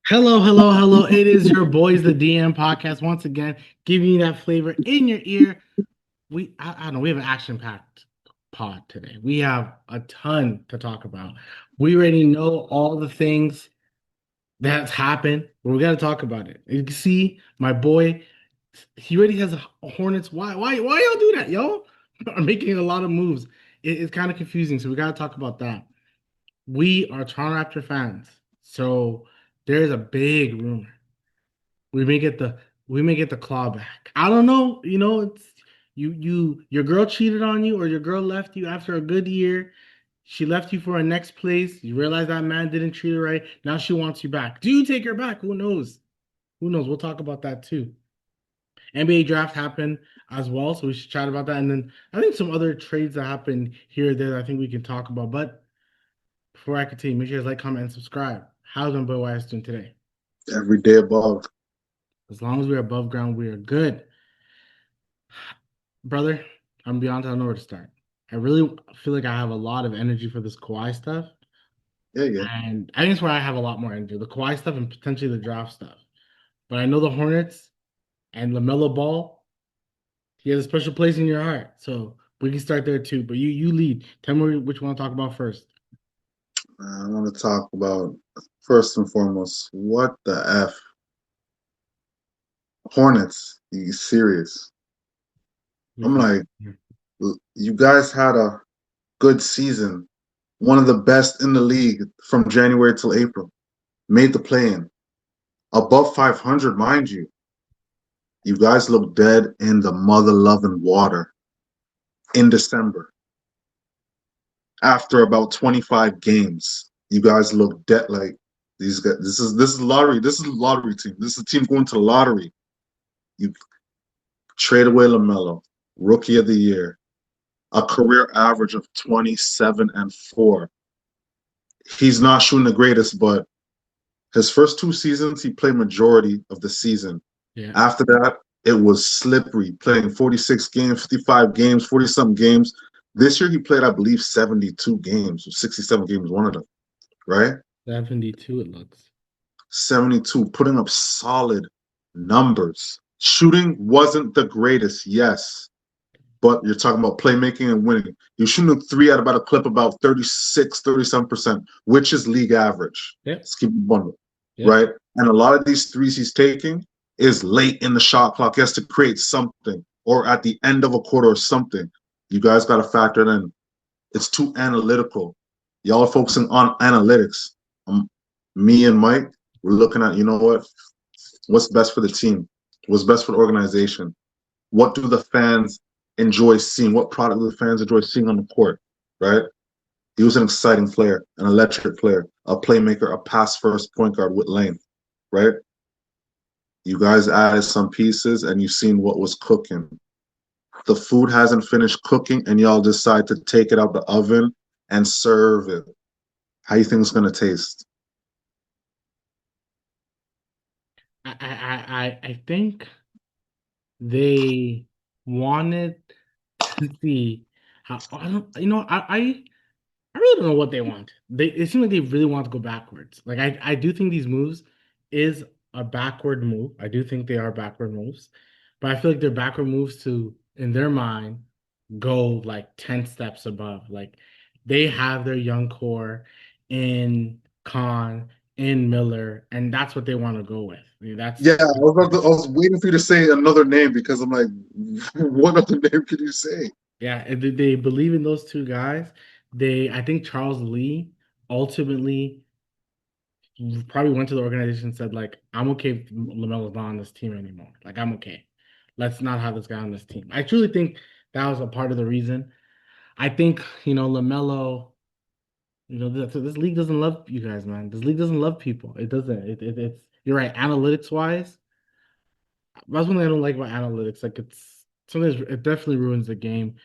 Hello, hello, hello. It is your boys, the DM podcast, once again, giving you that flavor in your ear. I don't know, we have an action-packed pod today. We have a ton to talk about. We already know all the things that's happened, but we got to talk about it. You can see my boy, he already has a Hornets. Why y'all do that, yo? Are making a lot of moves. It's kind of confusing, so we got to talk about that. We are Toronto Raptor fans, so there's a big rumor we may get the we may get the claw back. I don't know. It's your girl cheated on you or your girl left you after a good year. She left you for a next place. You realize that man didn't treat her right. Now she wants you back. Do you take her back? Who knows? Who knows? We'll talk about that too. NBA draft happened as well, so we should chat about that. And then I think some other trades that happened here or there that I think we can talk about. But before I continue, make sure you guys like, comment, and subscribe. How's my boy Wyatt doing today? Every day above. As long as we're above ground, we are good. Brother, I'm gonna be honest, I don't know where to start. I really feel like I have a lot of energy for this Kawhi stuff, Yeah, yeah. and I think it's where I have a lot more energy, the Kawhi stuff and potentially the draft stuff. But I know the Hornets and Lamelo Ball, he has a special place in your heart, so we can start there too. But you lead. Tell me which one to talk about first. I want to talk about first and foremost, what the F? Hornets, you serious? I'm Mhm. like, you guys had a good season, one of the best in the league from January till April. Made the play-in, above 500, mind you. You guys look dead in the mother loving water in December. After about 25 games, you guys look dead like these guys. This is lottery. This is a lottery team. This is a team going to the lottery. You trade away LaMelo, rookie of the year, a career average of 27-4. He's not shooting the greatest, but his first two seasons, he played majority of the season. Yeah, After that, it was slippery, playing 46 games, 55 games, 40 something games. This year, he played, I believe, 72 games, 67 games, one of them, right? 72 it looks. 72, putting up solid numbers. Shooting wasn't the greatest, yes, but you're talking about playmaking and winning. You're shooting a three at about a clip about 36, 37%, which is league average. Yep, Let's keep it bundle, yep. right? And a lot of these threes he's taking is late in the shot clock. He has to create something or at the end of a quarter or something. You guys got to factor it in. It's too analytical. Y'all are focusing on analytics. Me and Mike, we're looking at, you know what? What's best for the team? What's best for the organization? What do the fans enjoy seeing? What product do the fans enjoy seeing on the court? Right? He was an exciting player, an electric player, a playmaker, a pass first point guard with length. Right? You guys added some pieces and you've seen what was cooking. The food hasn't finished cooking and y'all decide to take it out the oven and serve it. How you think it's gonna taste? I think they wanted to see how I don't I really don't know what they want. It seems like they really want to go backwards. Like I do think these moves is a backward move. I do think they are backward moves, but I feel like they're backward moves to, in their mind, go like 10 steps above. Like they have their young core in Khan, in Miller, and that's what they want to go with. I mean, Yeah, I was waiting for you to say another name because I'm like, what other name can you say? yeah, and they believe in those two guys. I think Charles Lee ultimately probably went to the organization and said, like, I'm okay if LaMelo's not on this team anymore. Like, I'm okay. Let's not have this guy on this team. I truly think that was a part of the reason. I think, LaMelo, this league doesn't love you guys, man. This league doesn't love people. It doesn't. It's you're right. Analytics wise, that's one thing I don't like about analytics. Like, it's sometimes it definitely ruins the game.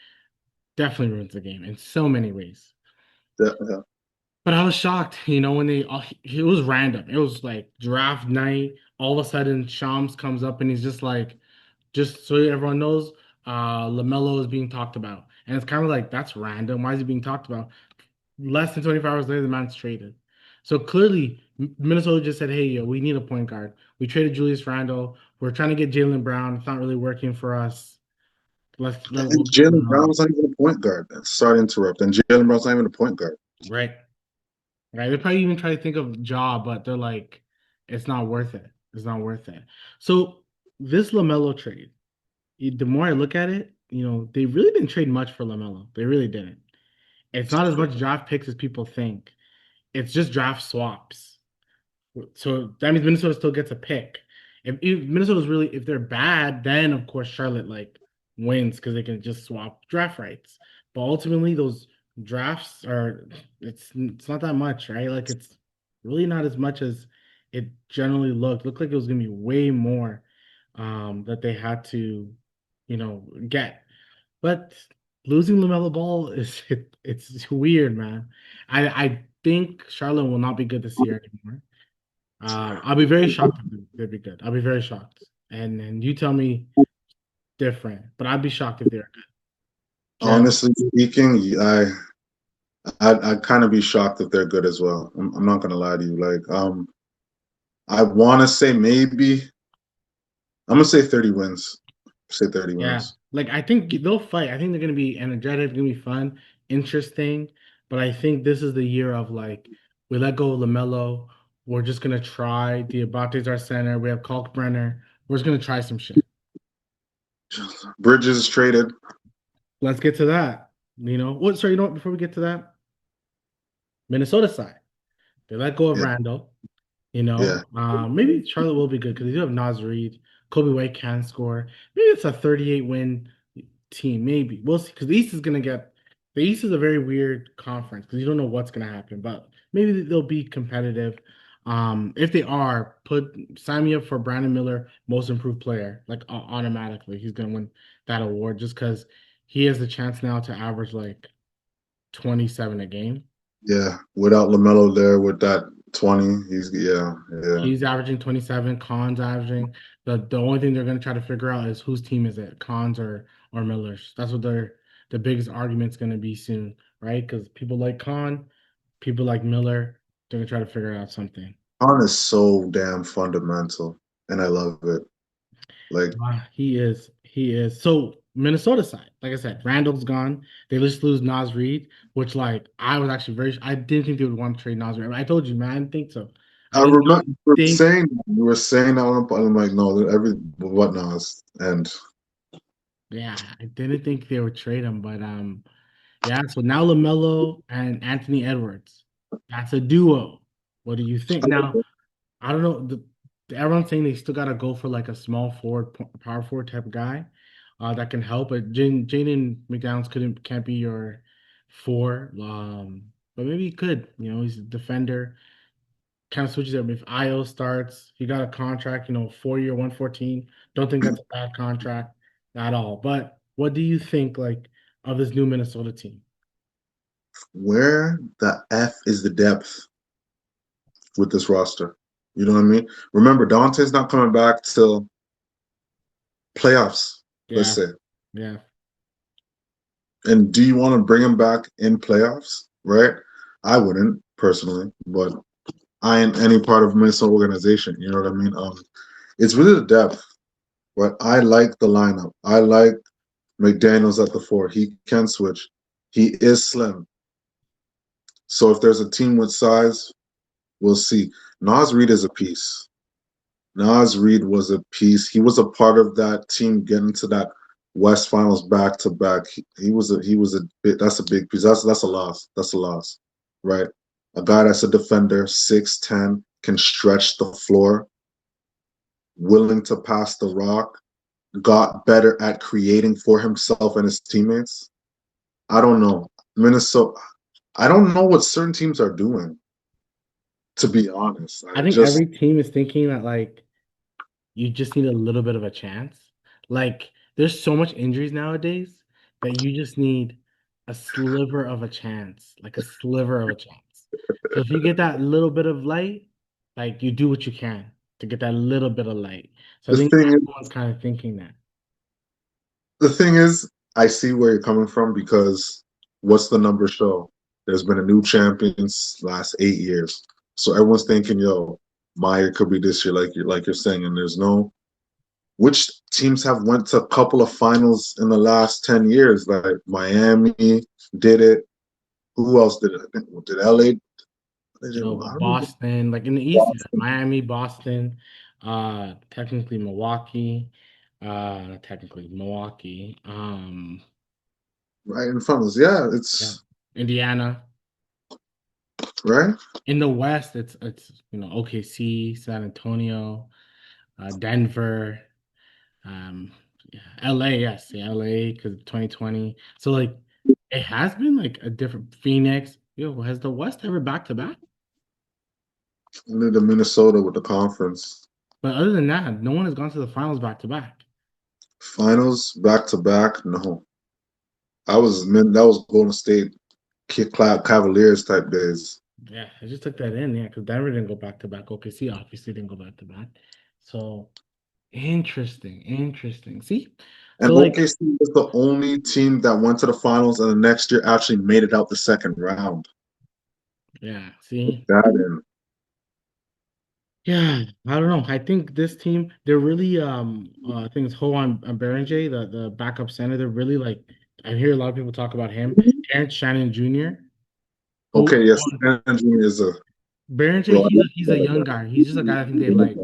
Definitely ruins the game in so many ways. Yeah, yeah. But I was shocked, when it was random. It was like draft night. All of a sudden, Shams comes up and he's just like, just so everyone knows, LaMelo is being talked about. And it's kind of like, that's random. Why is he being talked about? Less than 24 hours later, the man's traded. So clearly, Minnesota just said, "Hey, yo, we need a point guard. We traded Julius Randle. We're trying to get Jalen Brown. It's not really working for us. We'll And get Jalen LaMelo." Brown's not even a point guard. Sorry to interrupt. And Jalen Brown's not even a point guard. Right, right. They probably even try to think of Ja, but they're like, it's not worth it. It's not worth it. So this Lamelo trade, the more I look at it, they really didn't trade much for Lamelo. They really didn't. It's not as much draft picks as people think. It's just draft swaps. So that means Minnesota still gets a pick. If Minnesota's really, if they're bad, then of course Charlotte like wins because they can just swap draft rights. But ultimately, those drafts are it's not that much, right? Like it's really not as much as it generally looked. Looked like it was gonna be way more that they had to, get. But losing Lamelo Ball it's weird, man. I think Charlotte will not be good this year anymore. I'll be very shocked if they'd be good. I'll be very shocked. And you tell me different, but I'd be shocked if they're good. Jen, Honestly speaking, I'd kind of be shocked if they're good as well. I'm not gonna lie to you. I want to say maybe I'm gonna say 30 wins. Say 30 yeah. wins. Like I think they'll fight. I think they're gonna be energetic, gonna be fun, interesting. But I think this is the year of like we let go of LaMelo. We're just gonna try. Diabate's our center. We have Kalkbrenner. We're just gonna try some shit. Bridges traded. Let's get to that. What? Sorry, before we get to that, Minnesota side. They let go of Yeah, Randall. yeah. Maybe Charlotte will be good because they do have Nas Reed. Kobe White can score. Maybe it's a 38 win team. Maybe we'll see because the East is a very weird conference because you don't know what's gonna happen. But maybe they'll be competitive. If they are, sign me up for Brandon Miller, most improved player. Like automatically, he's gonna win that award just because he has the chance now to average like 27 a game. Yeah, without Lamelo there with that 20, yeah. He's averaging 27. Khan's averaging. The only thing they're gonna try to figure out is whose team is it, Khan's or Miller's. That's what the biggest argument's gonna be soon, right? Because people like Khan, people like Miller. They're gonna try to figure out something. Han is so damn fundamental, and I love it. Like He is. He is. So Minnesota side, like I said, Randall's gone. They just lose Nas Reed, which like I was actually I didn't think they would want to trade Nas Reed. I told you, man, I didn't think so. I I did remember not think. you were saying that one, but I'm like, no, every what Nas and Yeah, I didn't think they would trade him, but yeah. So now Lamelo and Anthony Edwards, that's a duo. What do you think? Now I don't know. Everyone's saying they still got to go for like a small forward, power forward type guy that can help. But Jaden McDaniels can't be your four, but maybe he could. He's a defender. Kind of switches up. If Io starts, he got a contract. 4 year, 114. Don't think that's a bad contract at all. But what do you think like of this new Minnesota team? where the F is the depth with this roster? You know what I mean? Remember, Dante's not coming back till playoffs, let's Yeah, say. yeah. And do you want to bring him back in playoffs? Right? I wouldn't personally, but I ain't any part of Minnesota organization. You know what I mean? It's really the depth. But I like the lineup. I like McDaniels at the four. He can switch. He is slim. So if there's a team with size, we'll see. Nas Reed is a piece. Nas Reed was a piece. He was a part of that team getting to that West Finals back to back. He was a bit. That's a big piece. That's a loss. That's a loss, right? A guy that's a defender, 6'10", can stretch the floor, willing to pass the rock, got better at creating for himself and his teammates. I don't know. Minnesota, I don't know what certain teams are doing, to be honest. I think every team is thinking that like you just need a little bit of a chance. Like there's so much injuries nowadays that you just need a sliver of a chance, like a sliver of a chance. So if you get that little bit of light, like you do what you can to get that little bit of light. So I the think thing is, everyone's kind of thinking that. the thing is, I see where you're coming from because what's the number show? There's been a new champions last 8 years. So everyone's thinking, yo, Meyer could be this year, like you're saying, and there's no. Which teams have went to a couple of finals in the last 10 years? Like Miami did it. Who else did it? I think did LA? They did, So I don't know. Boston, like in the East, yeah, Miami, Boston, technically Milwaukee, technically Milwaukee, Right in front of us. Yeah, yeah, it's Indiana. right. In the West, it's OKC, San Antonio, Denver, um, yeah, LA, yes, yeah, LA because 2020. So like it has been like a different Phoenix. Yo, has the West ever back to back? Only the Minnesota with the conference But other than that, no one has gone to the finals back to back. finals back to back. No, that was Golden State Cavaliers type days. Yeah, I just took that in, yeah, because Denver didn't go back to back. OKC obviously didn't go back to back. So interesting, interesting. See, And so like, OKC was the only team that went to the finals, and the next year actually made it out the second round. yeah, see, That in. yeah, I don't know. I think this team, they're really I think it's Hoan Berenger, the backup center. They're really like I hear a lot of people talk about him. Terrence Shannon Jr., who Okay, yes, Andrew is a Berenger, bro. he's a young guy. He's just a guy I think they like.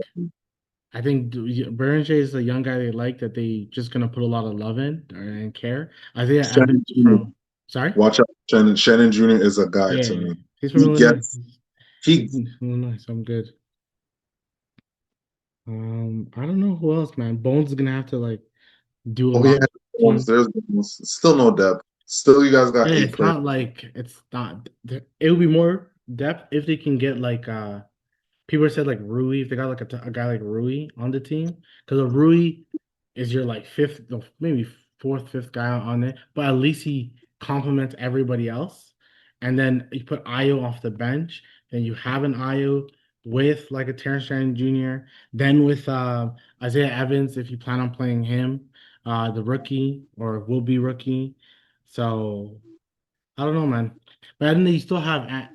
I think Berenger is a young guy they like that they just gonna put a lot of love in and care. Isaiah Shannon Evans Jr. from sorry? Watch out, Shannon. Shannon Jr. is a guy Yeah, to yeah. me. He's from He Illinois. gets He's he. from Illinois, so I'm good. I don't know who else, man. Bones is gonna have to like do a Oh lot yeah, of team. there's still no depth. Still, you guys got Yeah, eight it's players. not like it's not. It would be more depth if they can get like people said like Rui, if they got like a guy like Rui on the team, because a Rui is your like fifth, no, maybe fourth, fifth guy on it, but at least he complements everybody else. And then you put Ayo off the bench, then you have an Ayo with like a Terrence Shannon Jr., then with Isaiah Evans if you plan on playing him, the rookie or will be rookie. So I don't know, man. But I think you still have Ant,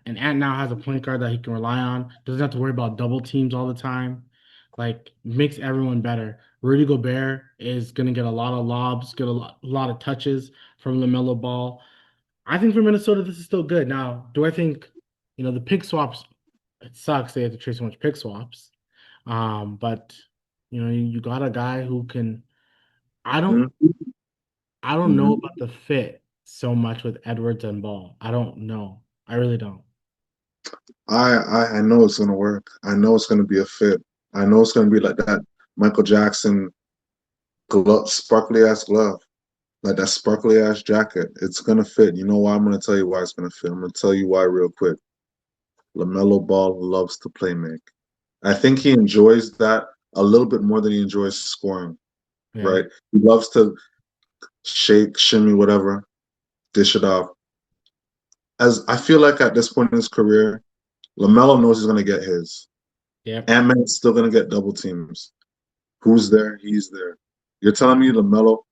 and Ant now has a point guard that he can rely on. Doesn't have to worry about double teams all the time. Like makes everyone better. Rudy Gobert is gonna get a lot of lobs, get a lot of touches from Lamelo Ball. I think for Minnesota, this is still good. Now, do I think, the pick swaps? It sucks they have to trade so much pick swaps. But you got a guy who can. I don't. Mhm. I don't know Mhm. about the fit so much with Edwards and Ball. I don't know. I really don't. I know it's gonna work. I know it's gonna be a fit. I know it's gonna be like that Michael Jackson glove, sparkly ass glove, like that sparkly ass jacket. It's gonna fit. You know why? I'm gonna tell you why it's gonna fit. I'm gonna tell you why real quick. LaMelo Ball loves to play make. I think he enjoys that a little bit more than he enjoys scoring. Yeah. Right? He loves to shake, shimmy, whatever, dish it off. As I feel like at this point in his career, LaMelo knows he's gonna get his. Yep. Ant-Man's still gonna get double teams. Who's there? He's there. You're telling me LaMelo,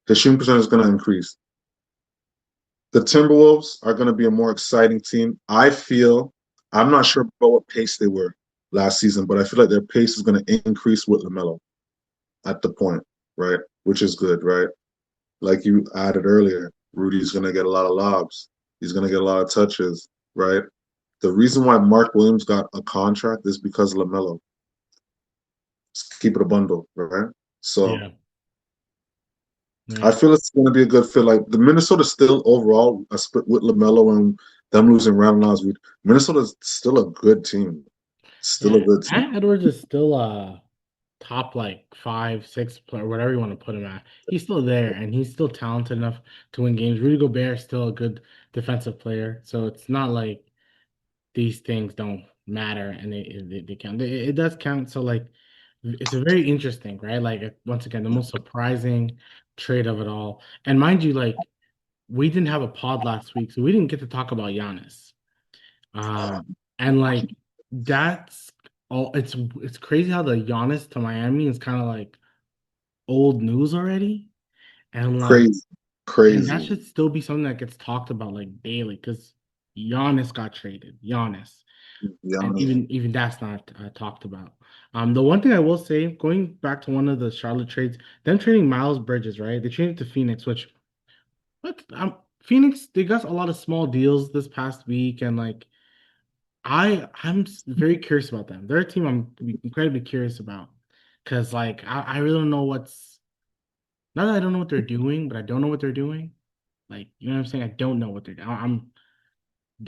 his shooting percentage is gonna increase. The Timberwolves are gonna be a more exciting team. I feel I'm not sure about what pace they were last season, but I feel like their pace is gonna increase with LaMelo at the point, right? Which is good, right? Like you added earlier, Rudy's gonna get a lot of lobs. He's gonna get a lot of touches, right? The reason why Mark Williams got a contract is because of LaMelo. Just keep it a bundle, right? So Yeah. I Yeah. feel it's going to be a good fit. Like the Minnesota still overall, with LaMelo and them losing Round Minnesota's still a good team. Still a Yeah. good team. Ant Edwards is still a top like five, six player, whatever you want to put him at. He's still there and he's still talented enough to win games. Rudy Gobert is still a good defensive player. So it's not like these things don't matter and they count. It does count. So like it's a very interesting, right? Like once again, the most surprising trade of it all. And mind you, like we didn't have a pod last week, so we didn't get to talk about Giannis. And like that's all. It's crazy how the Giannis to Miami is kind of like old news already, and like Crazy, and that crazy. should still be something that gets talked about like daily because Giannis got traded. Giannis. To be And honest. even that's not talked about. The one thing I will say, going back to one of the Charlotte trades, them trading Miles Bridges, right? They traded to Phoenix, which what Phoenix, they got a lot of small deals this past week, and like very curious about them. They're a team I'm incredibly curious about because like I really don't know what's not that I don't know what they're doing, but I don't know what they're doing. Like you know what I'm saying? I don't know what they're doing.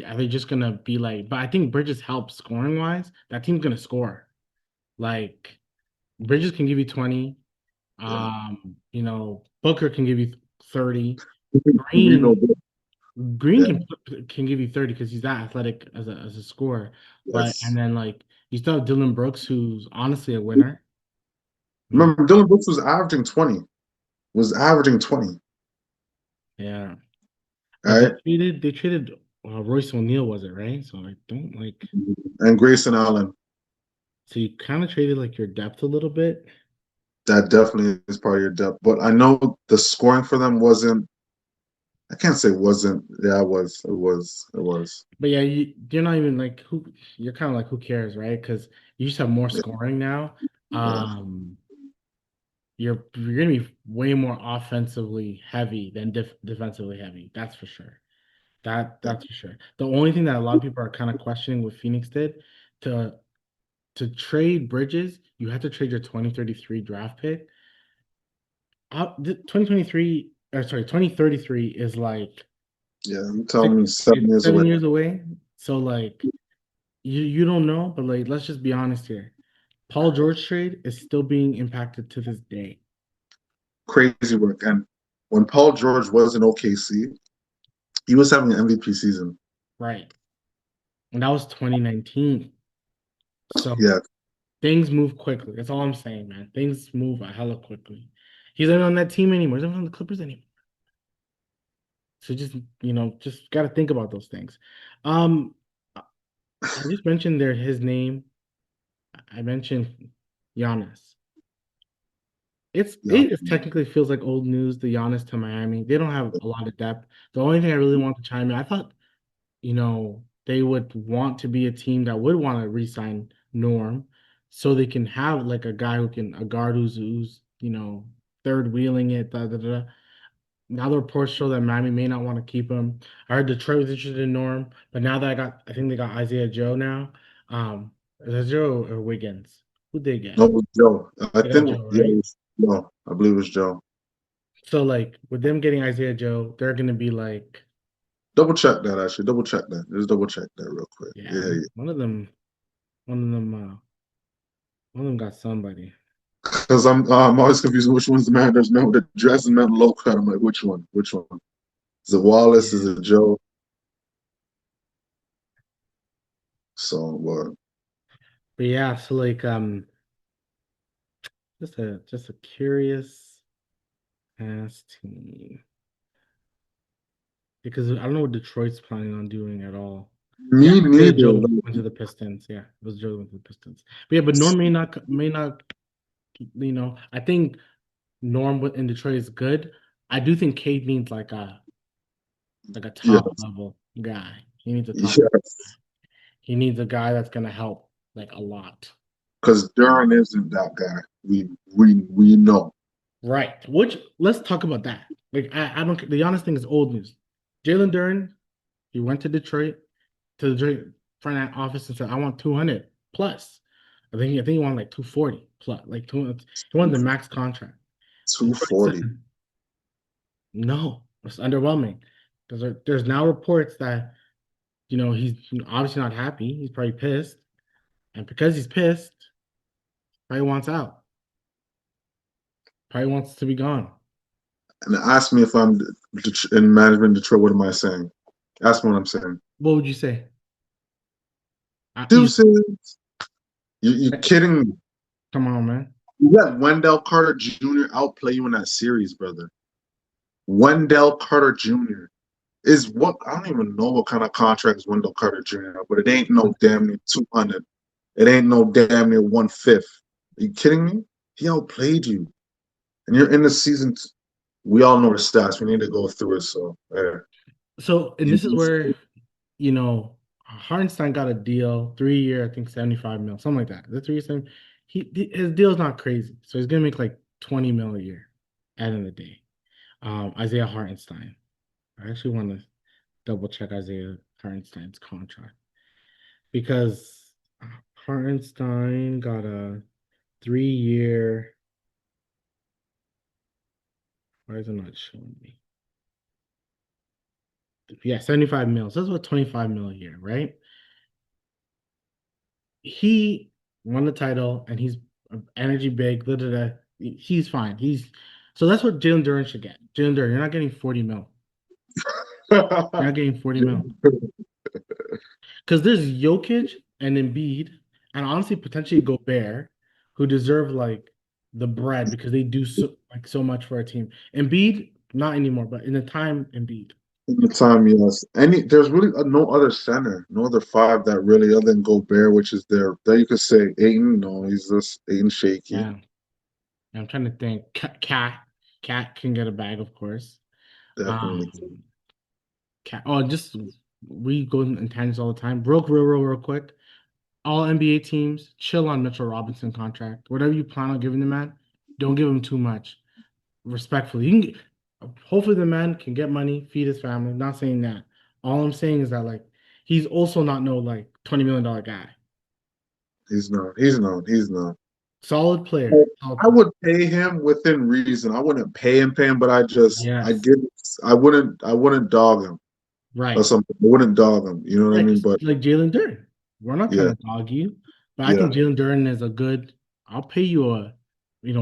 Are they just gonna be like? But I think Bridges helps scoring wise. That team's gonna score. Like Bridges can give you 20. Yeah. Booker can give you 30. We know Green that. Green Yeah. can give you 30 because he's that athletic as a scorer. But and Yes. then like you still have Dylan Brooks, who's honestly a winner. You know, Remember, Dylan Brooks was averaging 20. Was averaging 20. yeah. All But right. they traded Royce O'Neal, was it right? So I don't like. And Grayson Allen. So you kind of traded like your depth a little bit. That definitely is part of your depth. But I know the scoring for them wasn't. I can't say wasn't. Yeah, it was. It was. It was. But yeah, you're not even like who you're kind of like who cares, right? Because you just have more Yeah. scoring now. Yeah. Um, you're gonna be way more offensively heavy than defensively heavy. That's for sure. That's for sure. The only thing that a lot of people are kind of questioning what Phoenix did to trade Bridges, you have to trade your 2033 draft pick. 2023 or sorry, 2033 is like Yeah. You telling me 7 years seven away? years away. So like you don't know, but like let's just be honest here. Paul George trade is still being impacted to this day. Crazy work. And when Paul George was in OKC, he was having an MVP season. Right. And that was 2019. So Yeah. things move quickly. That's all I'm saying, man. Things move a hella quickly. He's not on that team anymore. He's not on the Clippers anymore. So just got to think about those things. Um, I just mentioned there his name. I mentioned Giannis. Yeah. It technically feels like old news, the Giannis to Miami. They don't have a lot of depth. The only thing I really want to chime in, I thought, they would want to be a team that would want to re-sign Norm so they can have like a guard who's third wheeling it, da, da, da. Now the reports show that Miami may not want to keep him. I heard Detroit was interested in Norm, but now that I think they got Isaiah Joe now. Is it Joe or Wiggins? Who'd they get? No, it was Joe. I They got think, Joe, yeah, right? it was Joe. I believe it was Joe. So like with them getting Isaiah Joe, they're gonna be like, Double check that, actually. Double check that. Just double check that real quick. yeah, Yeah, yeah. one of them, one of them got somebody. Because I'm always confused which one's the man. There's no the dress and meant low cut. I'm like, which one? Which one? Is it Wallace? Is Yeah. it Joe? So what? But yeah, so like just a curious ass team. Because I don't know what Detroit's planning on doing at all. Yeah, Me Isaiah neither. Joe went to the Pistons. Yeah, it was Joe went to the Pistons. But yeah, but Norm may not, I think Norm in Detroit is good. I do think Cade needs like a Yeah, top level guy. He needs a top level guy. yes. He needs a guy that's gonna help like a lot. Because Duran isn't that guy. We know. Right. Which let's talk about that. Like I don't the honest thing is old news. Jalen Duren, he went to Detroit to the Detroit front office and said, I want 200 plus. I think he wanted like 240 plus, like he wanted the max contract. Detroit said 240. no, it's underwhelming. Because there's now reports that he's obviously not happy. He's probably pissed. And because he's pissed, probably wants out. Probably wants to be gone. And ask me if I'm in management in Detroit, what am I saying? Ask me what I'm saying. What would you say? Deuces. You kidding me? Come on, man. You let Wendell Carter Jr. outplay you in that series, brother. Wendell Carter Jr. is what I don't even know what kind of contract is Wendell Carter Jr. But it ain't no damn near 200. It ain't no damn near 1/5. Are you kidding me? He outplayed you, and you're in the season. We all know the stats. We need to go through it. So, yeah. So, and this is where, you know, Hartenstein got a deal, 3 year, I think 75 mil, something like that. The 3 year, his deal's not crazy, so he's gonna make like 20 mil a year at the end of the day. Isaiah Hartenstein. I actually want to double check Isaiah Hartenstein's contract because Hartenstein got a 3 year. Why is it not showing me? Yeah, 75 mil. So that's about 25 mil a year, right? He won the title and he's energy big. Da, da, da. He's fine. He's so that's what Jalen Duren should get. Jalen Duren, you're not getting 40 mil. You're not getting 40 mil. Because there's Jokic and Embiid, and honestly, potentially Gobert, who deserve like the bread because they do so much for a team. Embiid, not anymore, but in the time, Embiid. In the time, yes. There's really no other center, no other five that really, other than Gobert, which is there. That you could say Aiton. No, he's just Aiton shaky. Yeah, I'm trying to think. Cat can get a bag, of course. Definitely. Um, Cat. Oh, just we go in tangents all the time. Real quick. All NBA teams chill on Mitchell Robinson contract. Whatever you plan on giving the man, don't give him too much. Respectfully, you can hopefully the man can get money, feed his family. Not saying that. All I'm saying is that like he's also not no like $20 million guy. He's not. He's not. He's not. Solid player. Solid I player. would pay him within reason. I wouldn't pay him, but I Yes. give. I wouldn't dog him or Right. something. I wouldn't dog him. You know what I Right. mean? Just But like Jalen Duren. We're not trying yeah, to dog you, but I yeah. think Jalen Duren is a good. I'll pay you a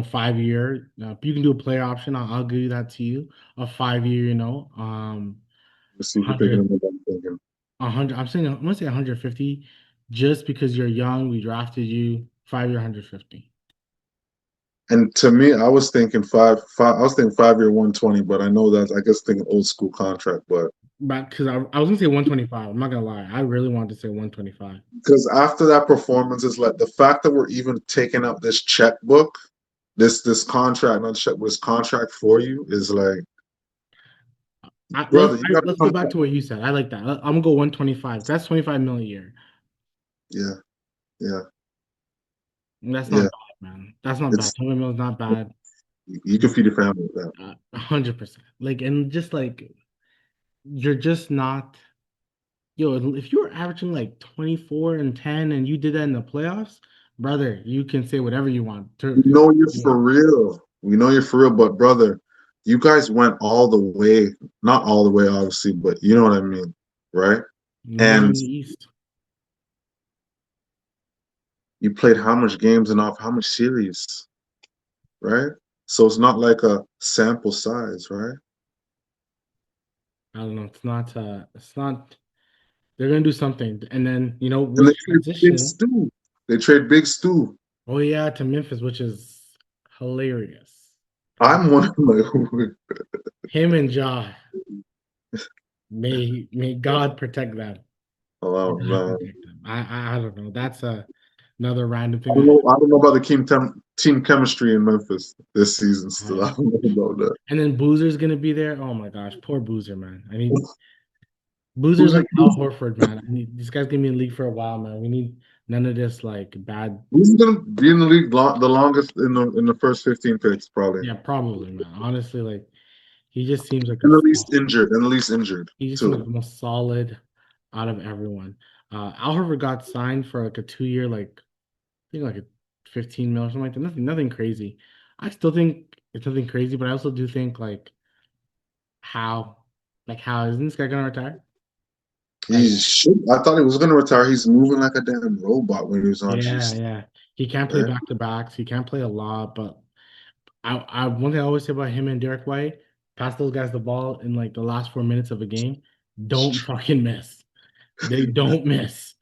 5 year. If you can do a player option, I'll give you that to you. A 5 year, Let's see if you're picking 100 him up. I'm thinking. 100. I'm gonna say 150 just because you're young. We drafted you 5 year 150. And to me, I was thinking five. I was thinking 5 year 120, but I know that I guess thinking old school contract. But But because I was gonna say 125. I'm not gonna lie. I really wanted to say 125. because after that performance, is like the fact that we're even taking out this checkbook, this contract, not check, this contract for you is like, brother, you got to Let's go come back back. to what you said. I like that. I'm gonna go 125. That's 25 million a year. Yeah, yeah, And that's not yeah. bad, man. That's not bad. It's 20 mil is not bad. you can feed your family with that. 100%. Like, and just like you're just not. Yo, if you were averaging like 24 and 10 and you did that in the playoffs, brother, you can say whatever you want. We know you're for real. We know you're for real, but brother, you guys went all the way, not all the way, obviously, but you know what I mean, right? Nowhere And in the East. you played how much games and off how much series, right? So it's not like a sample size, right? I don't know. It's not, they're gonna do something. And then, And with they trade Big transition, Stu. They trade Big Stu. oh yeah, to Memphis, which is hilarious. I'm one of my Him and Ja, may God protect them. May oh God man. protect them. I don't know. That's another random I thing don't that know. I don't know about the team chemistry in Memphis this season. Still, I happened. don't know about that. And then Boozer's gonna be there. Oh my gosh, poor Boozer, man. I mean, Boozer's Who's like Al Horford, man. This guy's gonna be in the league for a while, man. We need none of this like bad. who's gonna be in the league the longest in the first 15 picks, probably, Yeah, probably, man. Honestly, like he just seems like and the least injured, and the least injured he just seems like too. the most solid out of everyone. Al Horford got signed for like a 2 year, like I think like a 15 mil or something like that. Nothing crazy. I still think it's nothing crazy, but I also do think how, how isn't this guy gonna retire? Like, He's should. I thought he was gonna retire. He's moving like a damn robot when he was on G. yeah, yeah. He can't play Right? back to backs. He can't play a lot, but I one thing I always say about him and Derek White, pass those guys the ball in like the last 4 minutes of a game. Don't fucking miss. They don't miss.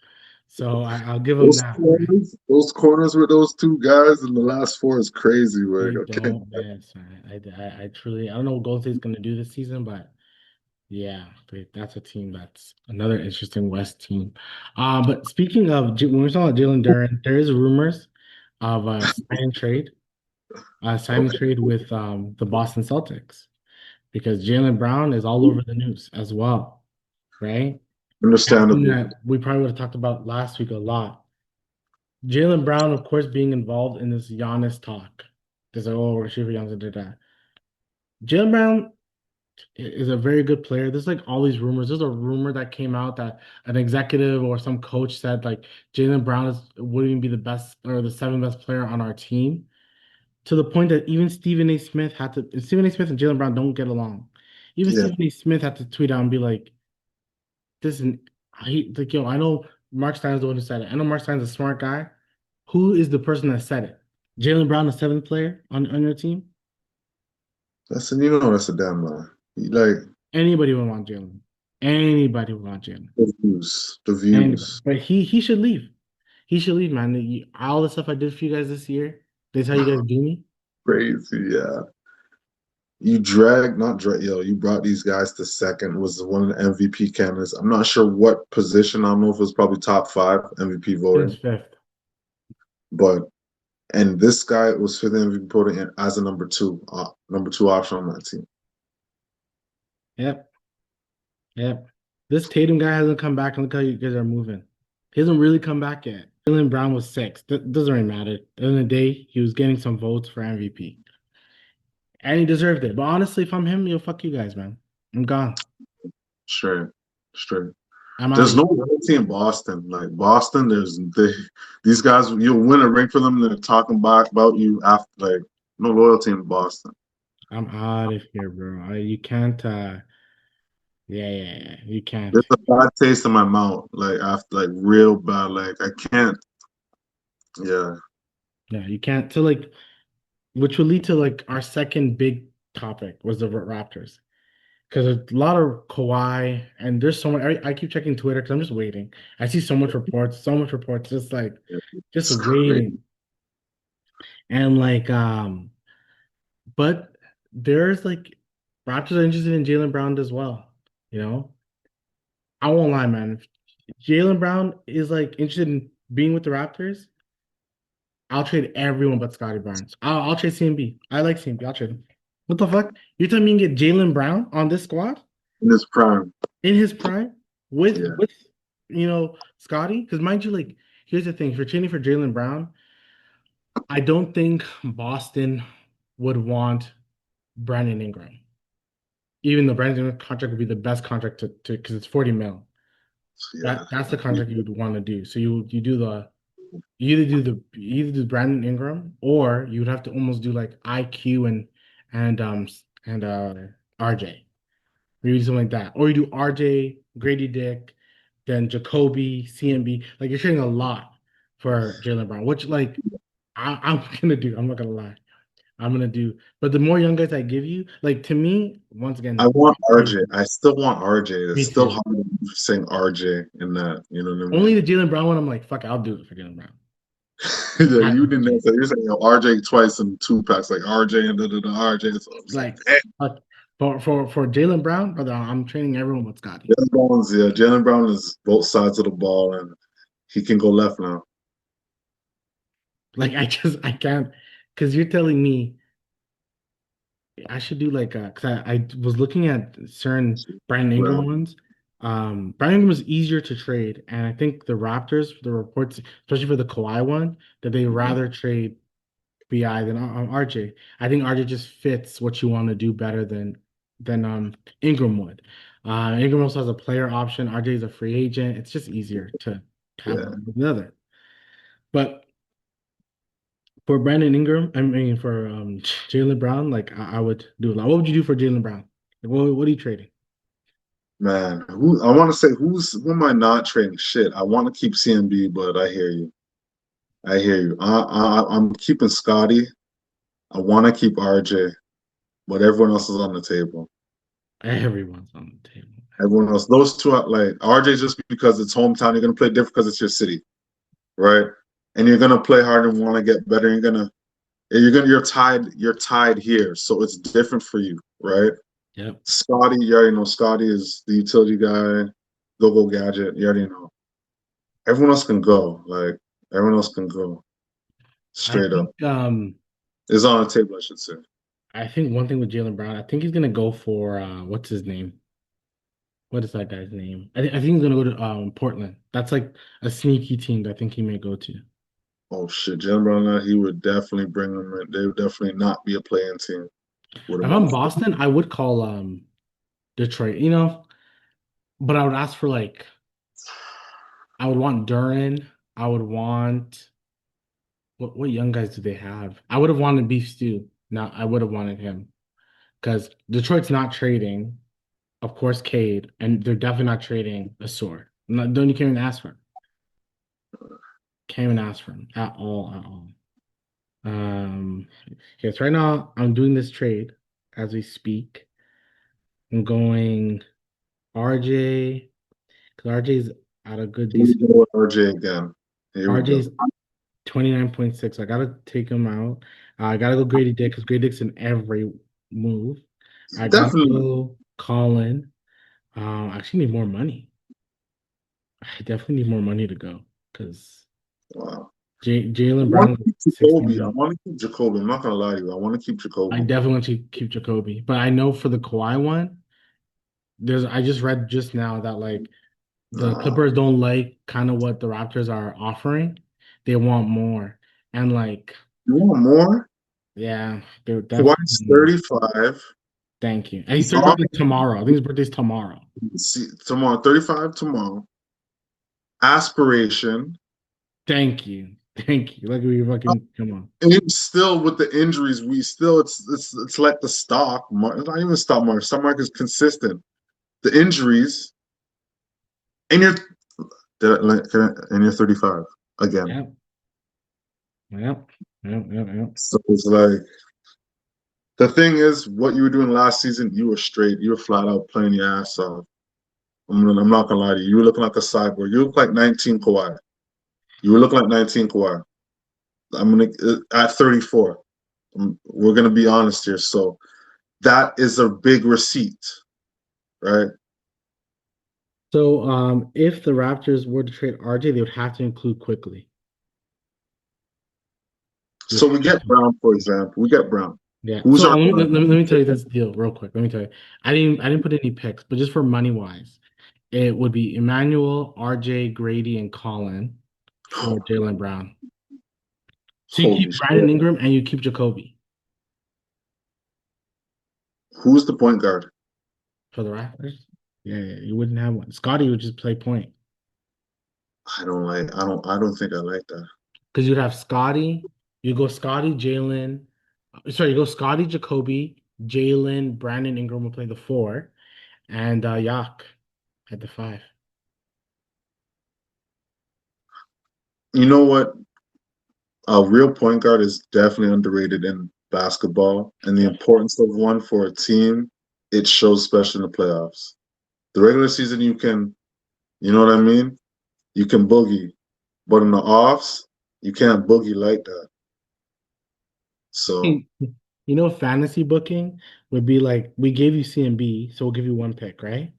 So I'll give them that, right? Those corners with those two guys in the last four is crazy, man. They Okay. don't miss, man. I truly I don't know what Golden State's gonna do this season, but yeah, that's a team that's another interesting West team. But speaking of when we're talking about Jalen Duren, there is rumors of sign and Okay. trade with the Boston Celtics because Jalen Brown is all over the news as well, right? Something Understandable. that we probably would have talked about last week a lot. Jalen Brown, of course, being involved in this Giannis talk. There's like, oh, we're shooting for Giannis did that. Jalen Brown is a very good player. There's like all these rumors. There's a rumor that came out that an executive or some coach said like Jalen Brown wouldn't be the best or the seventh best player on our team. To the point that even Stephen A. Smith had to. Stephen A. Smith and Jalen Brown don't get along. Even Yeah, Stephen A. Smith had to tweet out and be like, "This is like yo. I know Mark Stein's the one who said it. I know Mark Stein's a smart guy. Who is the person that said it? Jalen Brown, the seventh player on your team? that's a damn lie. Like Anybody would want Jalen. Anybody would want Jalen. the Anybody. views, But he should leave. He should leave, man. All the stuff I did for you guys this year. This how you guys do me. crazy. Yeah, you drag, not drag. Yo, you brought these guys to second. Was one of the MVP candidates. I'm not sure what position. I don't know if it was probably top five MVP It's voting, fifth. but and this guy was fifth MVP voting as a number two option on that team. Yep. Yep. This Tatum guy hasn't come back. Look how you guys are moving. He hasn't really come back yet. Jalen Brown was sixth. Doesn't really matter. At the end of the day, he was getting some votes for MVP. And he deserved it. But honestly, if I'm him, yo, fuck you guys, man. I'm gone. Straight, straight. I'm out of There's here. no loyalty in Boston. Like Boston, these guys. You'll win a ring for them. They're talking about you after. Like no loyalty in Boston. I'm out of here, bro. You can't yeah. You can't. There's a bad taste in my mouth. Like after, like real bad. Like I can't. Yeah, Yeah, you can't. So like which will lead to like our second big topic was the Raptors. Because there's a lot of Kawhi, and there's so much. I keep checking Twitter because I'm just waiting. I see so much reports, just like just it's crazy. waiting. And like, but there's like Raptors are interested in Jalen Brown as well. You know, I won't lie, man. If Jalen Brown is like interested in being with the Raptors, I'll trade everyone but Scotty Barnes. I'll trade CMB. I like CMB. I'll trade him. What the fuck? You're telling me you can get Jalen Brown on this squad? In his prime. In his prime with Yeah, Scotty. Because mind you, like here's the thing: if you're trading for Jalen Brown, I don't think Boston would want Brandon Ingram, even though Brandon Ingram's contract would be the best contract to because it's 40 mil. yeah, That's the contract you would want to do. So you do the you either do Brandon Ingram or you would have to almost do like IQ and RJ. Maybe something like that. Or you do RJ, Grady Dick, then Jacoby, CMB. Like you're trading a lot for Jalen Brown, which like I'm gonna do. I'm not gonna lie. I'm gonna do. But the more young guys I give you, like to me, once I again, want me RJ. too. I still want RJ. It's Me still too. hard saying RJ in that. You know what I Only mean? the Jalen Brown one, I'm like, fuck, I'll do it for Jalen Brown. Yeah, I have you to didn't RJ. say you're saying RJ twice in two packs, like RJ and RJ. So I'm just like, Like, damn. fuck. For Jalen Brown, brother, I'm training everyone but Scotty. Jalen Brown is both sides of the ball, and he can go left now. Like, I can't, because you're telling me I should do like because I was looking at certain Brandon Ingram Well, ones. Brandon Ingram was easier to trade, and I think the Raptors, the reports, especially for the Kawhi one, that they mhm. rather trade BI than RJ. I think RJ just fits what you want to do better than Ingram would. Ingram also has a player option. RJ is a free agent. It's just easier to have Yeah, one than the other. But for Brandon Ingram, I mean for Jalen Brown, like I would do a lot. What would you do for Jalen Brown? Like, what are you trading? man. I want to say who am I not trading? Shit, I want to keep CMB, but I hear you. I hear you. I'm keeping Scotty. I want to keep RJ, but everyone else is on the table. Everyone's on the table. Everyone else, those two, are like RJ, just because it's hometown. You're gonna play different because it's your city, right? And you're gonna play hard and want to get better. You're tied here, so it's different for you, right? Yep. Scotty, you already know Scotty is the utility guy, go gadget. You already know. Everyone else can go. Like everyone else can go I straight up. think Is on the table, I should say. I think one thing with Jalen Brown, I think he's gonna go for what's his name? what is that guy's name? I think he's gonna go to Portland. That's like a sneaky team that I think he may go to. Oh shit, Jalen Brown, he would definitely bring them in. They would definitely not be a playing team with If him I'm on. Boston, I would call Detroit, you know, but I would ask for like I would want Duran. I would want what young guys do they have? I would have wanted Beef Stew. No, I would have wanted him because Detroit's not trading, of course, Cade, and they're definitely not trading a sword. Not, don't you can't even ask for him. Can't even ask for him at all, at all. Yes, right now I'm doing this trade as we speak. I'm going RJ because RJ's at a good Here we decent. go with RJ again. Here we go. RJ's 29.6. I gotta take him out. I gotta go Grady Dick because Grady Dick's in every move. I gotta Definitely. go Colin. I actually need more money. I definitely need more money to go because Wow. I Jalen want Brown to keep Jacoby. I 69. want to keep Jacoby. I'm not gonna lie to you. I want to keep I Jacoby. definitely want to keep Jacoby, but I know for the Kawhi one, I just read just now that like the Nah. Clippers don't like kind of what the Raptors are offering. They want more. And like, You want more? yeah, they're Kawhi's definitely 35. thank you. And his He's third off. birthday tomorrow. I think his birthday's tomorrow. See, tomorrow, 35 tomorrow. Aspiration. Thank you. Thank you. Look at you fucking come on. And still with the injuries, we still it's like the stock. It's not even stock market. Stock market is consistent. The injuries, and you're 35 again. Yep. Yep. Yep. Yep. Yep. So it's like the thing is, what you were doing last season, you were straight. You were flat out playing your ass off. I'm not gonna lie to you. You were looking like a cyborg. You look like 19 Kawhi. You were looking like 19 Kawhi. I'm gonna at 34. We're gonna be honest here. So that is a big receipt, right? So if the Raptors were to trade RJ, they would have to include quickly. They would So we have get to. Brown, for example. We get Brown. Yeah. Who's So our let me tell you this deal real quick. Let me tell you. I didn't put any picks, but just for money wise, it would be Emmanuel, RJ, Grady, and Colin for Jalen Brown. So you keep holy Brandon shit? Ingram and you keep Jacoby Who's the point guard? for the Raptors. Yeah, you wouldn't have one. Scotty would just play point I don't think I like that. because you'd have Scotty. You go Scotty, Jalen. Sorry, you go Scotty, Jacoby, Jalen, Brandon Ingram will play the four, and Yak at the five. You know what? A real point guard is definitely underrated in basketball, and the Yeah. importance of one for a team, it shows especially in the playoffs. The regular season, you know what I mean? You can boogie, but in the offs, you can't boogie like that. So You know, fantasy booking would be like we gave you C and B, so we'll give you one pick, right?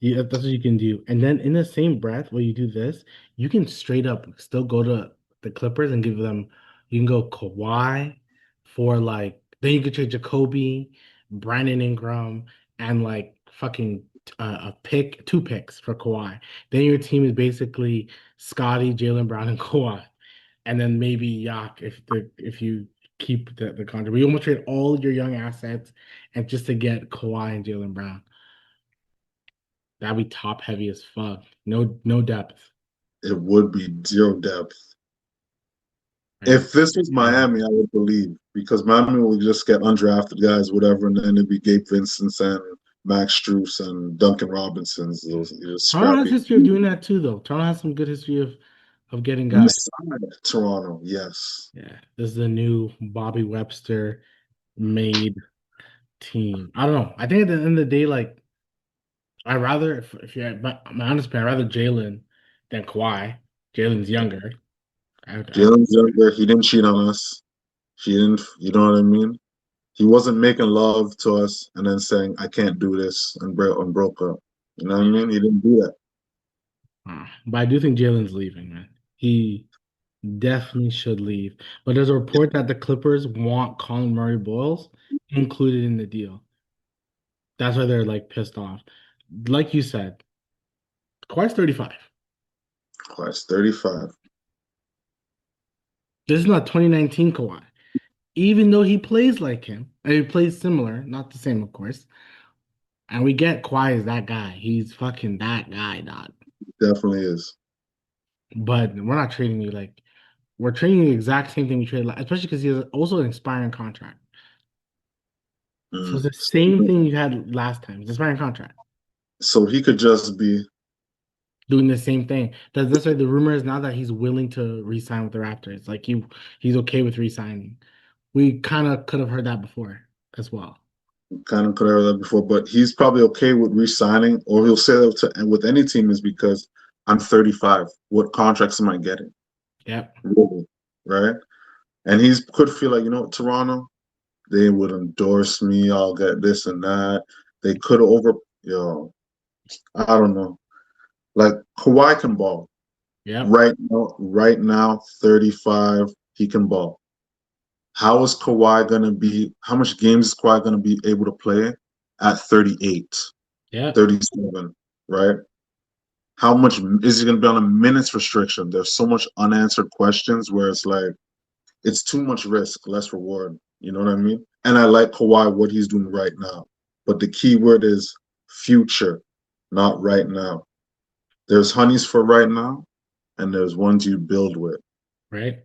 That's what you can do. And then in the same breath, while you do this, you can straight up still go to the Clippers and give them, you can go Kawhi for like, then you could trade Jacoby, Brandon Ingram, and like fucking a pick, two picks for Kawhi. Then your team is basically Scotty, Jalen Brown, and Kawhi and then maybe Yak if you keep the contract. We almost trade all your young assets and just to get Kawhi and Jalen Brown. That'd be top heavy as fuck. No depth. it would be zero depth. Right? If this was Miami, I would believe because Miami will just get undrafted guys, whatever, and then it'd be Gabe Vincent's and Max Strus and Duncan Robinson's, those Toronto has scrappy. history of doing that too, though. Toronto has some good history of getting guys. East side, Toronto, yes. Yeah, this is the new Bobby Webster made team. I don't know. I think at the end of the day, like I rather if you're my honest opinion, I rather Jalen than Kawhi. Jalen's younger. I Jalen's younger. He didn't cheat on us. He didn't, you know what I mean? He wasn't making love to us and then saying, I can't do this and broke up. You know what I mean? He didn't do that. But I do think Jalen's leaving, man. He definitely should leave. But there's a report that the Clippers want Colin Murray Boyles included in the deal. That's why they're like pissed off. like you said, Kawhi's 35. Class 35. This is not 2019 Kawhi. Even though he plays like him, and he plays similar, not the same, of course. And we get Kawhi is that guy. He's fucking that guy, dog. Definitely is. But we're not trading you like we're trading the exact same thing we traded, especially because he has also an expiring contract. So Mm. it's the same thing you had last time. It's expiring contract. So he could just be Doing the same thing. That's why the rumor is now that he's willing to re-sign with the Raptors. Like he's okay with re-signing. We kind of could have heard that before as well. kind of could have heard that before, but he's probably okay with re-signing, or he'll say that with any team is because I'm 35. What contracts am I getting? Yep. Really, right? And he could feel like, Toronto, they would endorse me. I'll get this and that. They could over, I don't know. Like Kawhi can ball Yep. right now, 35, he can ball. How is Kawhi gonna be? How much games is Kawhi gonna be able to play at 38, Yep. 37, right? How much is he gonna be on a minutes restriction? There's so much unanswered questions where it's like it's too much risk, less reward. You know what I mean? And I like Kawhi what he's doing right now, but the key word is future, not right now. There's honeys for right now, and there's ones you build with. Right.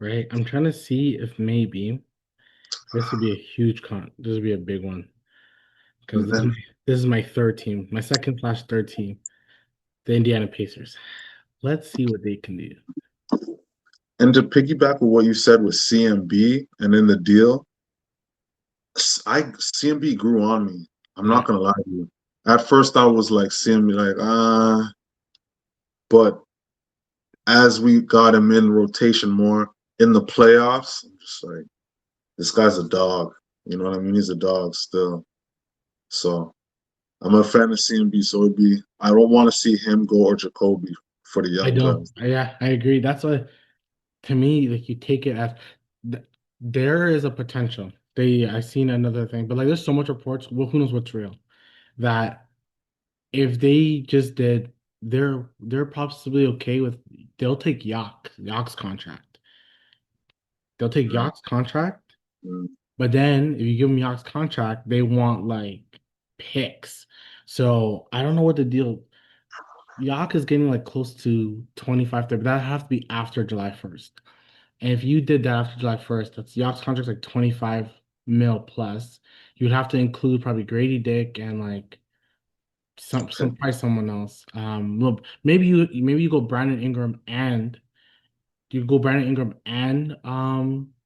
Right. I'm trying to see if maybe this would be a huge con. This would be a big one because And then, this is my third team, my second slash third team, the Indiana Pacers. Let's see what they can do. and to piggyback with what you said with CMB and in the deal, CMB grew on me. I'm Yeah. not gonna lie to you. At first, I was like CMB, like but as we got him in rotation more in the playoffs, I'm just like, this guy's a dog. You know what I mean? He's a dog still. So I'm a fan of CMB. So I don't want to see him go or Jacoby for the I young don't. guys. Yeah, I agree. That's why to me, like you take it as there is a potential. I seen another thing, but like there's so much reports. Well, who knows what's real? That if they just did, they're possibly okay with. They'll take Yak's contract. They'll take Mm, Yak's contract, mm. but then if you give them Yak's contract, they want like picks. So I don't know what the deal. Yak is getting like close to 25, 30, but that has to be after July 1st. And if you did that after July 1st, that's Yak's contract's like 25 mil plus. You'd have to include probably Grady Dick and like Okay. probably someone else. Well, maybe you go Brandon Ingram and you go Brandon Ingram and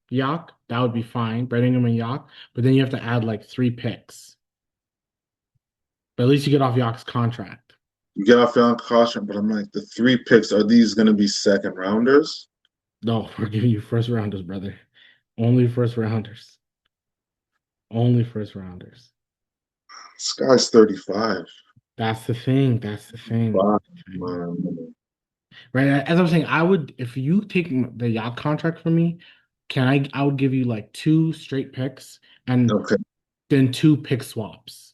Yak. That would be fine. Brandon Ingram and Yak. But then you have to add like three picks. But at least you get off Yak's contract. You get off on caution, but I'm like, the 3 picks, are these going to be second rounders? No, we're giving you first rounders, brother. Only first rounders. Only first rounders. This guy's 35. That's the thing. That's the thing. Wow, man. Right. As I'm saying, I would if you take the yacht contract from me, I would give you like two straight picks and Okay, then two pick swaps.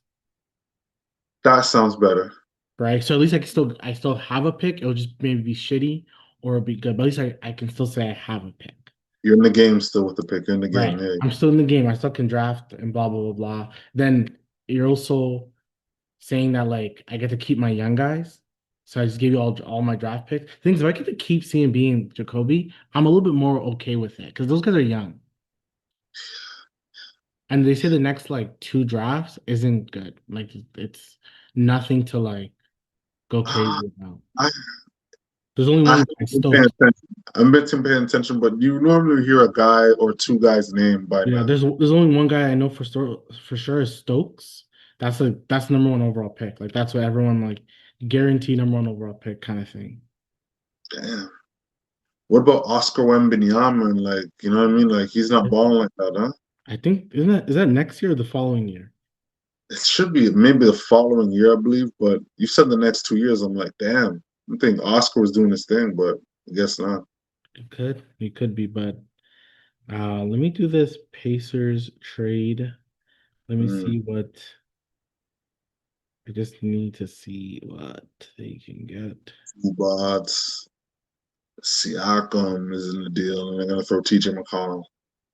that sounds better. Right. So at least I still have a pick. It'll just maybe be shitty or it'll be good. But at least I can still say I have a pick. You're in the game still with the pick. You're in the game. Right. Yeah. I'm still in the game. I still can draft and blah blah blah blah. Then you're also saying that like I get to keep my young guys. So I just gave you all my draft picks. Things if I get to keep CMB and Jacoby, I'm a little bit more okay with it because those guys are young. And they say the next like two drafts isn't good. Like it's nothing to like go Ah, crazy about. I There's only I one guy, haven't been paying Stokes. attention. I've been paying attention, but you normally hear a guy or two guys' name by Yeah, now. there's only one guy I know for sure is Stokes. That's number one overall pick. Like that's what everyone like guaranteed number one overall pick kind of thing. Damn. What about Oscar Wembanyama? Like, you know what I mean? Like, he's not balling like that, huh? I think is that next year or the following year? It should be maybe the following year, I believe. But you said the next 2 years. I'm like, damn. I think Oscar was doing his thing, but I guess not. It could be, but let me do this Pacers trade. Let me Mm. see what. I just need to see what they can get. But Siakam is in the deal, and they're gonna throw TJ McConnell.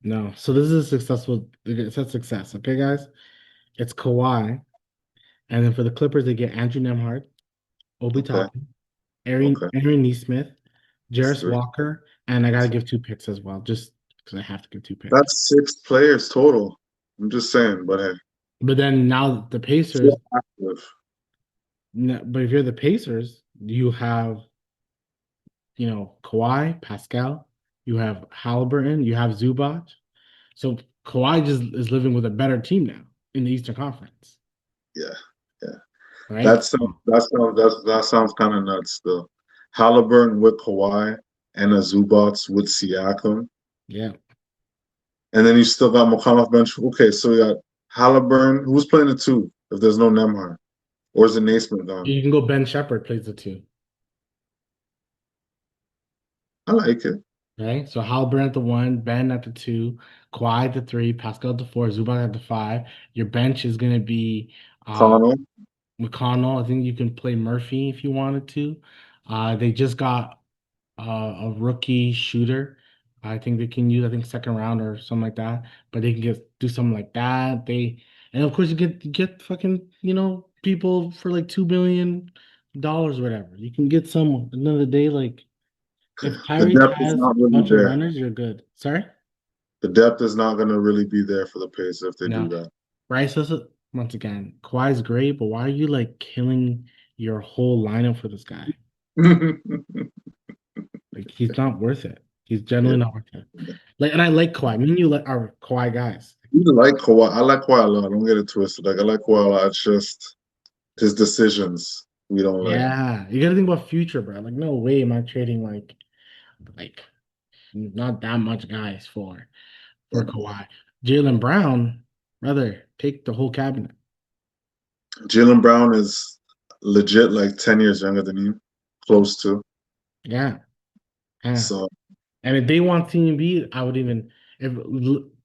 No. So this is a successful, it's a success. Okay, guys? It's Kawhi. And then for the Clippers, they get Andrew Nemhard, Obi Okay, Toppin, Aaron, okay. Aaron Neesmith, That's Jarris three. Walker, and I got to That's, give two picks as well, just because I have to give two picks. that's 6 players total. I'm just saying, but hey, But then now the Pacers, still active. but if you're the Pacers, you have, Kawhi, Pascal, you have Halliburton, you have Zubac. So Kawhi just is living with a better team now in the Eastern Conference, Yeah, yeah. right? That sounds kind of nuts. Though Halliburton with Kawhi and a Zubats with Siakam, Yeah. and then you still got McConnell bench. Okay, so you got Halliburton. Who's playing the two? If there's no Nemhard, or is it Naismith gone? You can go Ben Shepherd plays the two. I like it. Right? So Halliburton at the one, Ben at the two, Kawhi at the three, Pascal at the four, Zubac at the five. Your bench is going to be Connell, McConnell. I think you can play Murphy if you wanted to. They just got a rookie shooter. I think they can use, I think, second round or something like that. But they can get do something like that. And of course you get fucking, people for like $2 billion, whatever. You can get someone. At the end of the day, like if the Tyrese depth is has not a really bunch of there. runners, you're good. Sorry? The depth is not going to really be there for the Pacers if they do No. that. Bryce says it once again. Kawhi's great, but why are you like killing your whole lineup for this guy? Like he's not worth it. He's Yeah. generally not worth it. Like, and I like Kawhi. Me and you like are Kawhi guys. You like Kawhi. I like Kawhi a lot. Don't get it twisted. Like I like Kawhi a lot. It's just his decisions we don't like. Yeah, you gotta think about future, bro. Like, no way am I trading like not that much guys for Kawhi. Jalen Brown, brother, take the whole cabinet. Jalen Brown is legit like 10 years younger than you, close to. Yeah, yeah. So And if they want CMB, I would even if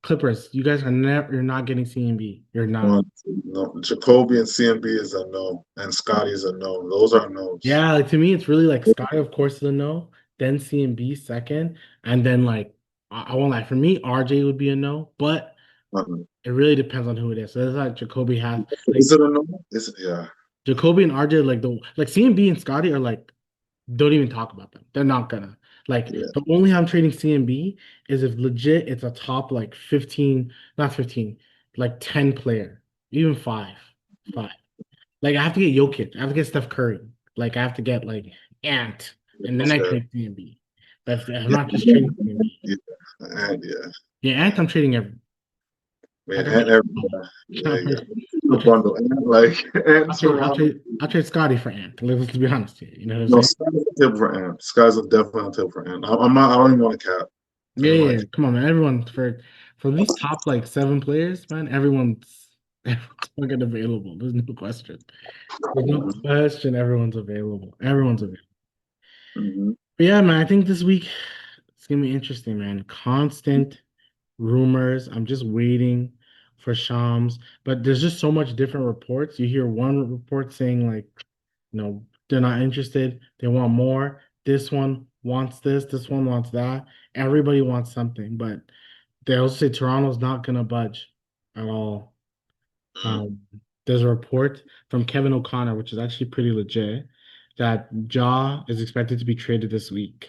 Clippers, you guys are never you're not getting CMB. You're not. one, no. Jacoby and CMB is a no, and Scotty is a no. Those are no's. Yeah, like to me, it's really like Sky, of course, is a no, then CMB second, and then like I won't lie, for me, RJ would be a no, but Uh-huh. it really depends on who it is. So it's like Jacoby has Is like it a no? Is it, yeah. Jacoby and RJ, like CMB and Scotty are like don't even talk about them. They're not gonna like Yeah. the only I'm trading CMB is if legit it's a top like 15, not 15, like 10 player, even five. Like I have to get Jokic, I have to get Steph Curry, like I have to get like Ant, and then I Okay. trade CMB. But I'm Yeah. not just trading CMB. Yeah. And yeah. Yeah, Ant, I'm trading every. Man, Like and I'll yeah, yeah. trade, The I'll trade, bundle. And like and I'll Toronto. trade, I'll trade Scotty for Ant. Let's be honest here. You know what I'm No, saying? Sky's a tip for Ant. Sky's a definitely a tip for Ant. I'm not. I don't even want to cap. Yeah, And yeah, like, yeah. Come on, man. Everyone for these top like seven players, man. Everyone's fucking available. There's no question. There's no question. Everyone's available. Everyone's available. mhm. But yeah, man. I think this week it's gonna be interesting, man. Constant rumors. I'm just waiting for Shams, but there's just so much different reports. You hear one report saying like, they're not interested. They want more. This one wants this. This one wants that. Everybody wants something, but they also say Toronto's not gonna budge at all. Um, there's a report from Kevin O'Connor, which is actually pretty legit, that Ja is expected to be traded this week.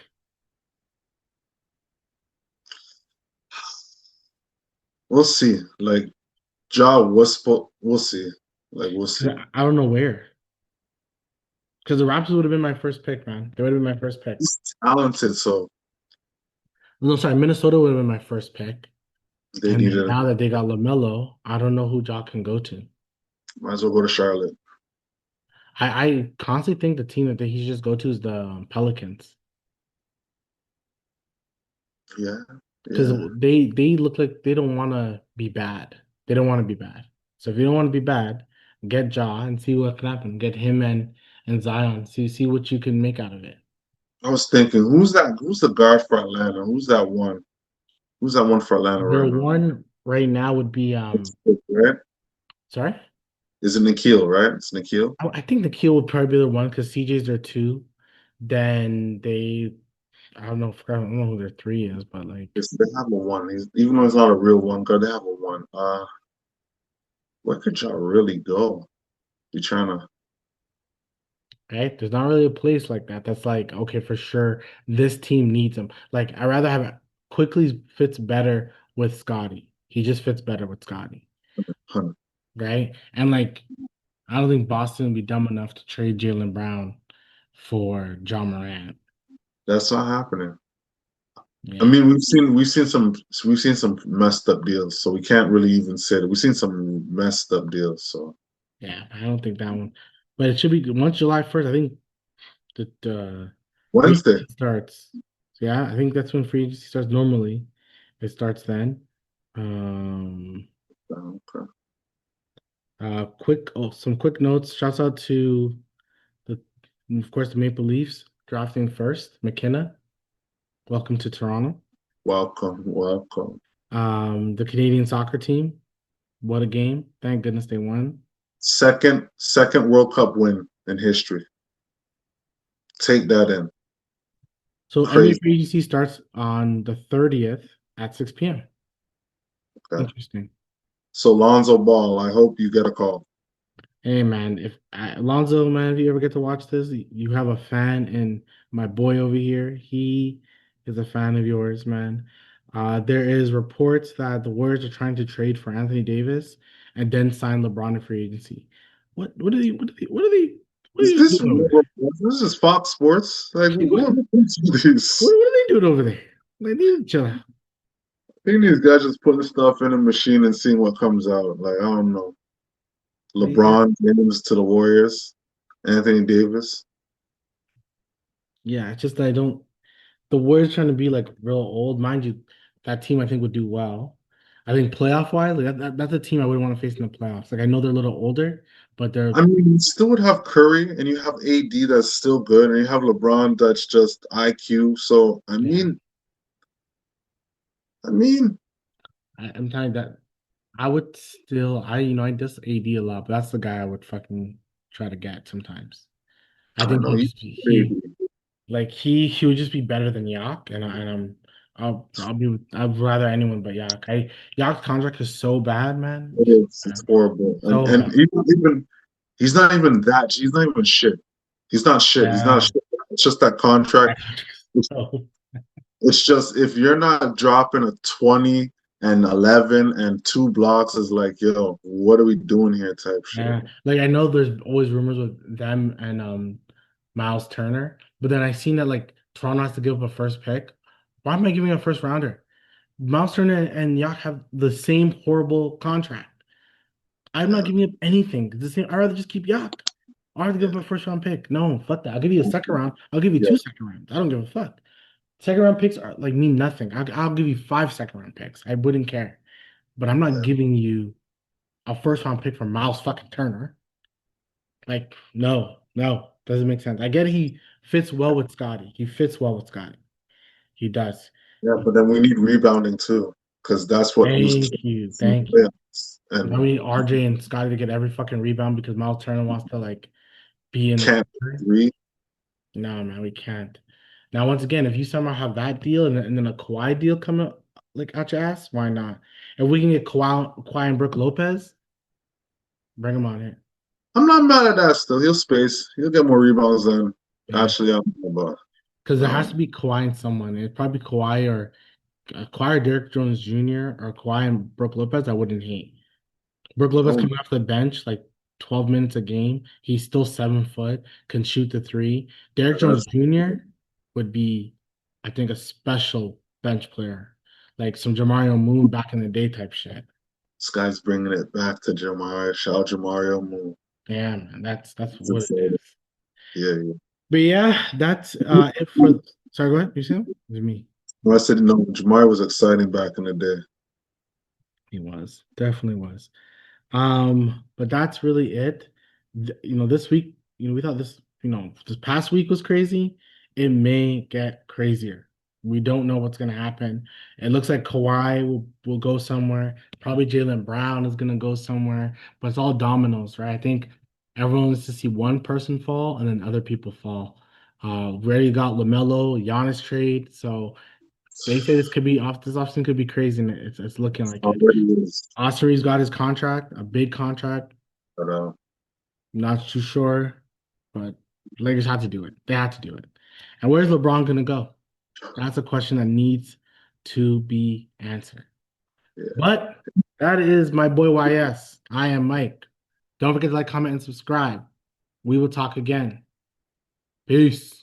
We'll see. Like Ja was supposed. We'll see. Like we'll 'Cause see. I don't know where. Because the Raptors would have been my first pick, man. They would have been my first pick. He's talented, so No, sorry, Minnesota would have been my first pick. they And then needed. now that they got LaMelo, I don't know who Ja can go to. Might as well go to Charlotte. I constantly think the team that he should just go to is the Pelicans Yeah, because yeah. they look like they don't want to be bad. They don't want to be bad. So if you don't want to be bad, get Ja and see what can happen. Get him and Zion. See what you can make out of it. I was thinking, who's that? Who's the guard for Atlanta? Who's that one? Who's that one for Atlanta Their right now? one right now would be Right? sorry? Is it Nikhil, right? It's Nikhil. I think the Kiel would probably be the one because CJ's their two. Then I don't know who their three is, but like, They have a one. Even though he's not a real one guard, they have a one. Where could y'all really go? You trying to right? There's not really a place like that that's like, okay, for sure, this team needs him. Like, I rather have quickly fits better with Scotty. He just fits better with Scotty, hunt? right? And like, I don't think Boston would be dumb enough to trade Jaylen Brown for John Morant. That's not happening. I Yeah, mean, we've seen some messed up deals, so we can't really even say that. We've seen some messed up deals. So yeah, I don't think that one. But it should be once July 1st. I think the free Wednesday. agency starts. So yeah, I think that's when free agency starts normally. It starts then. Um, Okay. some quick notes. Shouts out to the, of course, the Maple Leafs drafting first. McKenna, welcome to Toronto. Welcome, welcome. The Canadian soccer team, what a game! Thank goodness they won. Second World Cup win in history. Take that in. So NBA Crazy. free agency starts on the 30th at 6 p.m. Okay. Interesting. So Lonzo Ball, I hope you get a call. Hey man, if Alonzo, man, if you ever get to watch this, you have a fan in my boy over here. He is a fan of yours, man. There is reports that the Warriors are trying to trade for Anthony Davis and then sign LeBron in free agency. What are Is you this doing over real? This is Fox Sports? Like, there? what is this? What are they doing over there? Like, they need to chill out. I think these guys just putting stuff in a machine and seeing what comes out. Like, I don't know. Yeah, LeBron James to the Warriors, Anthony Davis. yeah. It's just that I don't. The Warriors trying to be like real old, mind you. That team I think would do well. I think playoff wise, like that's a team I wouldn't want to face in the playoffs. Like I know they're a little older, but they're I mean, you still would have Curry, and you have AD that's still good, and you have LeBron that's just IQ. So, I yeah. mean, I mean, I'm telling you that I would still I diss AD a lot, but that's the guy I would fucking try to get sometimes. I I think know he'll you. just be he like he would just be better than Yak, and I'd rather anyone but Yak. Yak's contract is so bad, man. It's so It's bad. horrible, and So bad. even he's not even that. He's not even shit. He's not shit. He's not Yeah. shit. It's just that contract. That contract is It's, so it's just if you're not dropping a 20 and 11 and two blocks, is like, yo, what are we doing here? Type shit. yeah. Like I know there's always rumors with them and Miles Turner, but then I seen that like Toronto has to give up a first pick. Why am I giving a first rounder? Miles Turner and Yak have the same horrible contract. I'm not Yeah, giving up anything. The same. I'd rather just keep Yak. I'd rather give up a first round pick. No, fuck that. I'll give you a second round. I'll give you yeah, two second rounds. I don't give a fuck. Second round picks are like mean nothing. I'll give you five second round picks. I wouldn't care. But I'm not yeah. giving you a first round pick for Miles fucking Turner. Like, no, no, doesn't make sense. I get he fits well with Scotty. He fits well with Scotty. He does. Yeah, but then we need rebounding too, because that's what was Thank key you. in the Thank you. playoffs. And Now we need RJ and Scotty to get every fucking rebound because Miles Turner wants to like be in the can't corner. three. No, man, we can't. Now, once again, if you somehow have that deal and then a Kawhi deal coming up like out your ass, why not? If we can get Kawhi and Brooke Lopez, bring them on here. I'm not mad at that. Still, he'll space. He'll get more rebounds than Yeah, actually I'm about. because there has Um, to be Kawhi and someone. It'd probably be Kawhi or Derrick Jones Jr. or Kawhi and Brooke Lopez. I wouldn't hate. Brooke Lopez oh, coming off the bench like 12 minutes a game. He's still 7 foot, can shoot the three. Derrick Jones that's Jr. would be, I think, a special bench player, like some Jamario Moon back in the day type shit. this guy's bringing it back to Jamario. Shout out Jamario Moon. Yeah, man, that's It's what it exciting. is. Yeah, yeah. But yeah, that's it for. Sorry, go ahead. You said it was me. No, I said no. Jamario was exciting back in the day. He was definitely was. But that's really it. This week, we thought this past week was crazy. It may get crazier. We don't know what's gonna happen. It looks like Kawhi will go somewhere. Probably Jaylen Brown is gonna go somewhere, but it's all dominoes, right? I think everyone wants to see one person fall and then other people fall. We already got Lamelo, Giannis trade, so they say this could be off. This offseason could be crazy, and it's looking like it. Already is. Osprey's got his contract, a big contract. But Not too sure, but Lakers had to do it. They had to do it. And where's LeBron gonna go? That's a question that needs to be answered. yeah. But that is my boy YS. I am Mike. Don't forget to like, comment, and subscribe. We will talk again. Peace.